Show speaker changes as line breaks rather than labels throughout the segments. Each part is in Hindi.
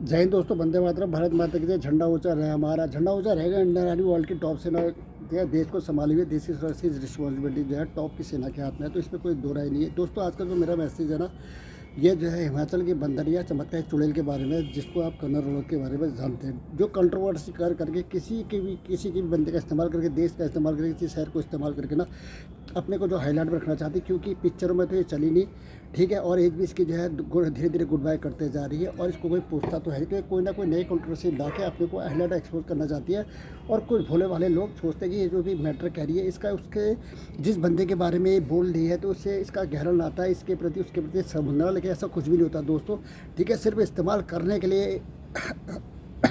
जय हिंद दोस्तों, वंदे मातरम। भारत माता की जय। झंडा ऊंचा रहे हमारा, झंडा ऊंचा रहेगा। इंडियन आर्मी वर्ल्ड की टॉप सेना है, देश को संभाली हुई। देश की सुरक्षा रिस्पॉन्सिबिलिटी जो है टॉप की सेना के हाथ में है, तो इसमें कोई दो राय नहीं है दोस्तों। आज का जो मेरा मैसेज है ना, ये जो है हिमाचल की बंदरिया चमत्कार चुड़ैल के बारे में, जिसको आप कन्नड़ रोड के बारे में जानते हैं, जो कंट्रोवर्सी कर करके किसी के भी बंदे का इस्तेमाल करके, देश का इस्तेमाल करके, किसी शहर को इस्तेमाल करके ना अपने को जो हाईलाइट में रखना चाहती, क्योंकि पिक्चरों में तो ये चली नहीं, ठीक है। और एज भी इसकी जो है धीरे धीरे गुड बाय करते जा रही है, और इसको कोई पूछता तो है कि कोई ना कोई नई कंट्रोवर्सी ला के अपने को हाईलाइट एक्सपोज करना चाहती है। और कुछ भोले वाले लोग सोचते हैं कि ये जो भी मैटर कह रही है, इसका उसके जिस बंदे के बारे में ये बोल रही है तो उससे इसका गहरा नाता है, इसके प्रति उसके प्रति समझना, लेकिन ऐसा कुछ भी नहीं होता दोस्तों, ठीक है। सिर्फ इस्तेमाल करने के लिए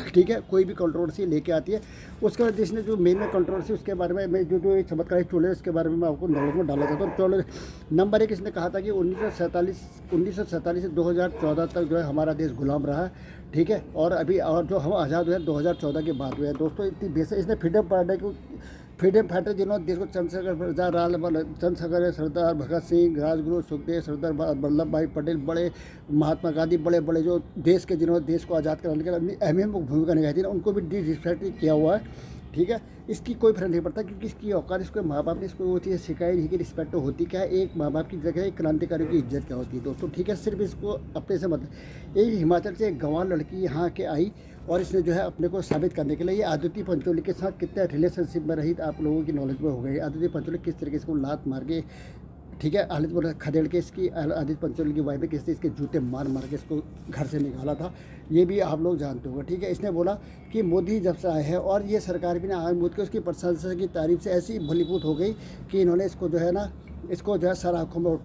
ठीक है, कोई भी कंट्रोवर्सी लेके आती है। उसके बाद जिसने जो मेन में कंट्रोवर्सी, उसके बारे में मैं जो ये चमत्कारी चूल्हे है, उसके बारे में मैं आपको नॉलेज में डालना चाहता हूँ। चलो, नंबर एक, इसने कहा था कि 1947 से 2014 तक जो है हमारा देश गुलाम रहा है, ठीक है। और अभी और जो हम आज़ाद हुए 2014 के बाद हुए हैं दोस्तों। इतनी बेसिक इसने फ्रीडम फाइटर जिन्होंने देश को चंद्रशेखर, सरदार भगत सिंह, राजगुरु सुखदेव, सरदार वल्लभ भाई पटेल, बड़े महात्मा गांधी, बड़े बड़े जो देश के जिन्होंने देश को आज़ाद कराने के लिए अपनी अहम भूमिका निभाई थी ना, उनको भी डिसरिस्पेक्ट किया हुआ है, ठीक है। इसकी कोई फर्क नहीं पड़ता, क्योंकि इसकी औकात, इसको माँ बाप ने इसको वो चीज़ सिखाई नहीं कि रिस्पेक्ट होती क्या है, एक माँ बाप की जगह एक क्रांतिकारी की इज्जत क्या होती है दोस्तों, ठीक है। सिर्फ इसको अपने से मतलब, एक हिमाचल से एक गंवार लड़की यहाँ के आई, और इसने जो है अपने को साबित करने के लिए ये आदित्य पंचोली के साथ कितने रिलेशनशिप में रही, आप लोगों की नॉलेज में हो गई। आदित्य पंचोली किस तरीके से को लात मार के, ठीक है, आदित्य खदेड़ के, इसकी आदित्य पंचोली की वाइफ ने किस इसके जूते मार मार के इसको घर से निकाला था, ये भी आप लोग जानते होंगे, ठीक है। इसने बोला कि मोदी जब से आए हैं, और ये सरकार भी ना आए मोदी के, उसकी प्रशंसा की तारीफ से ऐसी भलीभूत हो गई कि इन्होंने इसको जो है ना, इसको जो है सर आँखों में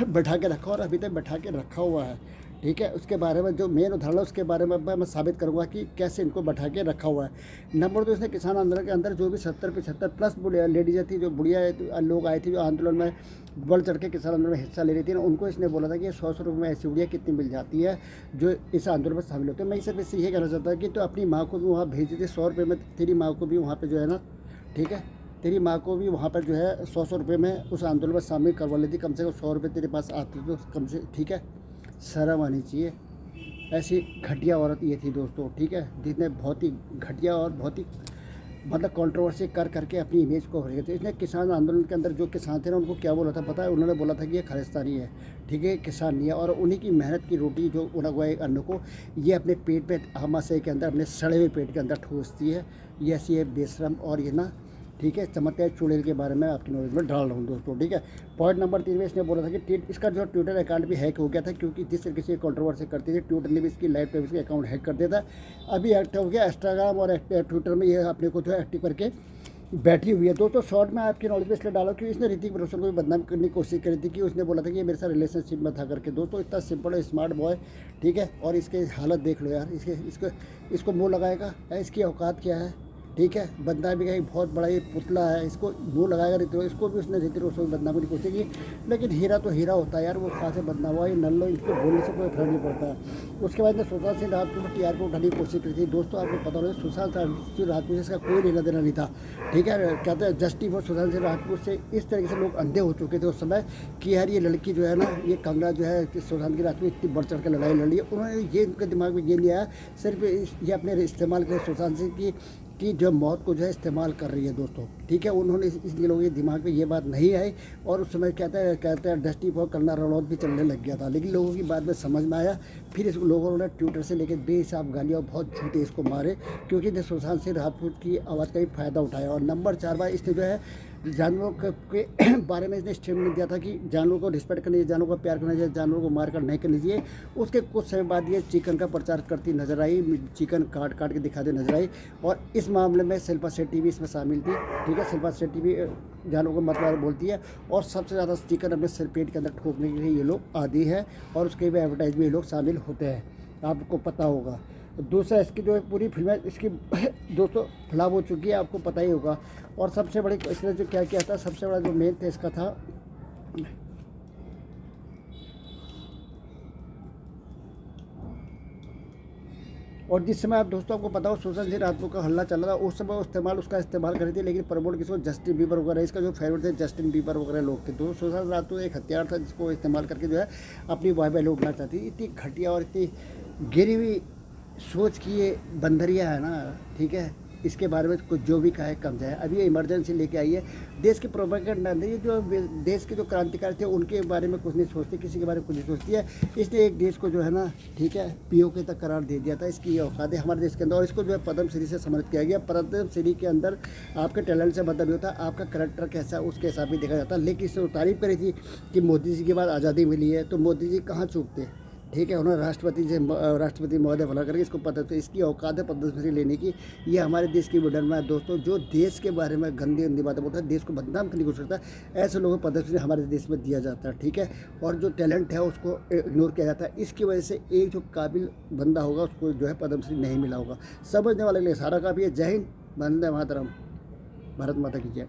बैठा के रखा, और अभी तक बैठा के रखा हुआ है, ठीक है। उसके बारे में जो मेन उदाहरण है, उसके बारे में मैं साबित करूंगा कि कैसे इनको बैठा के रखा हुआ है। नंबर 2, इसने किसान आंदोलन के अंदर जो भी 70-75 प्लस लेडीज़ थी, जो बुढ़िया लोग आए थे, जो आंदोलन में बढ़ चढ़ के किसान आंदोलन में हिस्सा ले रही थी ना, उनको इसने बोला था कि 100 रुपये में ऐसी बुढ़िया कितनी मिल जाती है जो इस आंदोलन में शामिल होते हैं। मैं सिर्फ इससे ये कहना चाहता हूँ कि तो अपनी माँ को भी वहाँ भेज देते 100 रुपये में, तेरी माँ को भी वहाँ पर जो है ना, ठीक है, तेरी माँ को भी वहाँ पर जो है 100 रुपये में उस आंदोलन में शामिल करवा लेती, कम से कम 100 रुपये तेरे पास आते तो कम से, ठीक है। शर्म आनी चाहिए। ऐसी घटिया औरत ये थी दोस्तों, ठीक है, जिसने बहुत ही घटिया और बहुत ही मतलब कंट्रोवर्सी कर करके अपनी इमेज को हो थे। इसने किसान आंदोलन के अंदर जो किसान थे ना, उनको क्या बोला था पता है? उन्होंने बोला था कि ये खालिस्तानी है, ठीक है, किसान नहीं है, और उन्हीं की मेहनत की रोटी जो उगाए अन्न को ये अपने पेट पे आमाशय के अंदर, अपने सड़े हुए पेट के अंदर ठूसती है। ये ऐसी है बेशरम, और ये ना, ठीक है, चमत्कार चुड़ैल के बारे में आपकी नॉलेज में डाल रहा हूँ दोस्तों, ठीक है। पॉइंट नंबर 3 में इसने बोला था कि इसका जो ट्विटर अकाउंट भी हैक हो गया था, क्योंकि जिस तरीके से कंट्रोवर्सी करती थी, ट्विटर ने भी इसकी लाइव पे इसके अकाउंट हैक कर दिया था। अभी एक्टिव हो गया इंस्टाग्राम और ट्विटर में, ये अपने को जो है एक्टिव करके बैठी हुई है दोस्तों। शॉर्ट में आपकी नॉलेज में इसलिए डाला कि इसने ऋतिक रोशन को भी बदनाम करने की कोशिश करी थी, कि उसने बोला था कि ये मेरे साथ रिलेशनशिप में था करके। दोस्तों इतना सिंपल है, स्मार्ट बॉय, ठीक है, और इसके हालत देख लो यार, इसको मुँह लगाएगा, इसकी औकात क्या है, ठीक है। बंदा भी कहीं बहुत बड़ा ये पुतला है, इसको मुँह लगाएगा ऋतिक, इसको भी उसने ऋतिक रोशन बदनाम की कोशिश की, लेकिन हीरा तो हीरा होता है यार, वो कहाँ से बदनाम हुआ, ये नल्लो, इसको बोलने से कोई फर्क नहीं पड़ता है। उसके बाद ने सुशांत सिंह राजपूत को टीआर को उठाने की कोशिश की थी दोस्तों। आपको पता होगा सुशांत सिंह राजपूत से इसका कोई लेना देना नहीं था, ठीक है। कहते हैं जस्टिस फॉर सुशांत सिंह राजपूत से इस तरीके से लोग अंधे हो चुके थे उस समय कि यार ये लड़की जो है ना, ये कंगना जो है सुशांत की राजपूत इतनी बढ़ चढ़ के लड़ाई लड़ी है। उन्होंने ये उनके दिमाग में ये नहीं आया, सिर्फ ये अपने इस्तेमाल के सुशांत सिंह की जो मौत को जो है इस्तेमाल कर रही है दोस्तों, ठीक है। उन्होंने इसलिए लोगों के दिमाग में ये बात नहीं आई, और उस समय कहते हैं डस्टी फॉर कंगना रनौत भी चलने लग गया था, लेकिन लोगों की बात में समझ में आया। फिर इस लोगों ने ट्विटर से लेकर बेहिसाब गालियाँ और बहुत झूठे इसको मारे, क्योंकि ने सुशांत सिंह राजपूत की आवाज़ का भी फ़ायदा उठाया। और नंबर 4 बार इसने जो है जानवरों के बारे में इसने स्टेटमेंट दिया था कि जानवरों को रिस्पेक्ट करनी चाहिए, जानवरों को प्यार करना चाहिए, जानवरों को मार कर नहीं करनी चाहिए। उसके कुछ समय बाद ये चिकन का प्रचार करती नजर आई, चिकन काट काट के दिखाते नजर आई, और इस मामले में शिल्पा शेट्टी भी इसमें शामिल थी, ठीक है। शिल्पा शेट्टी भी जानवरों को मतलब बोलती है, और सबसे ज़्यादा चिकन अपने सिर पेट के अंदर ठोकने के लिए ये लोग आदी है, और उसके भी एडवर्टाइज में ये लोग शामिल होते हैं, आपको पता होगा। दूसरा, इसकी जो पूरी फिल्म है इसकी दोस्तों फ्लॉप हो चुकी है, आपको पता ही होगा। और सबसे बड़ी इसने जो क्या किया था, सबसे बड़ा जो मेन था इसका था, और जिस समय आप दोस्तों आपको पता हो सुशांत सिंह राजपूत का हल्ला चल रहा था, उस समय उसका इस्तेमाल कर रही थी, लेकिन प्रमोट किसको, जस्टिन बीबर वगैरह, इसका जो फेवरेट थे जस्टिन बीबर वगैरह लोग थे। तो सुशांत राजपूत एक हथियार था जिसको इस्तेमाल करके जो है अपनी वाइब लूटना चाहती थी। इतनी घटिया और इतनी गिरी हुई सोच की ये बंदरिया है ना, ठीक है, इसके बारे में कुछ जो भी कहे कम जाए। अभी ये इमरजेंसी लेके आई है, देश के प्रोपेगेंडा नहीं, जो देश के जो क्रांतिकारी थे उनके बारे में कुछ नहीं सोचती, किसी के बारे में कुछ नहीं सोचती है। इसलिए एक देश को जो है ना, ठीक है, पीओके तक करार दे दिया था। इसकी ये औकात है हमारे देश के अंदर, और इसको जो है पद्म श्री से सम्मानित किया गया। पद्म श्री के अंदर आपके टैलेंट से मतलब नहीं होता, आपका करेक्टर कैसा है उसके हिसाब से देखा जाता है। लेकिन इसने तारीफ करी थी कि मोदी जी के बाद आज़ादी मिली है, तो मोदी जी कहाँ चूकते, ठीक है, उन्होंने राष्ट्रपति महोदय बना करके इसको पता, तो इसकी औकात है पद्म श्री लेने की। ये हमारे देश की विडम्बना है दोस्तों, जो देश के बारे में गंदी गंदी बातें बोलता है, देश को बदनाम करने की कोशिश करता है, ऐसे लोगों को पद्म श्री हमारे देश में दिया जाता है, ठीक है। और जो टैलेंट है उसको इग्नोर किया जाता है। इसकी वजह से एक जो काबिल बंदा होगा उसको जो है पद्म श्री नहीं मिला होगा। समझने वाले के लिए सारा काफ़ी है। जय हिंद, वंदे मातरम, भारत माता की जय।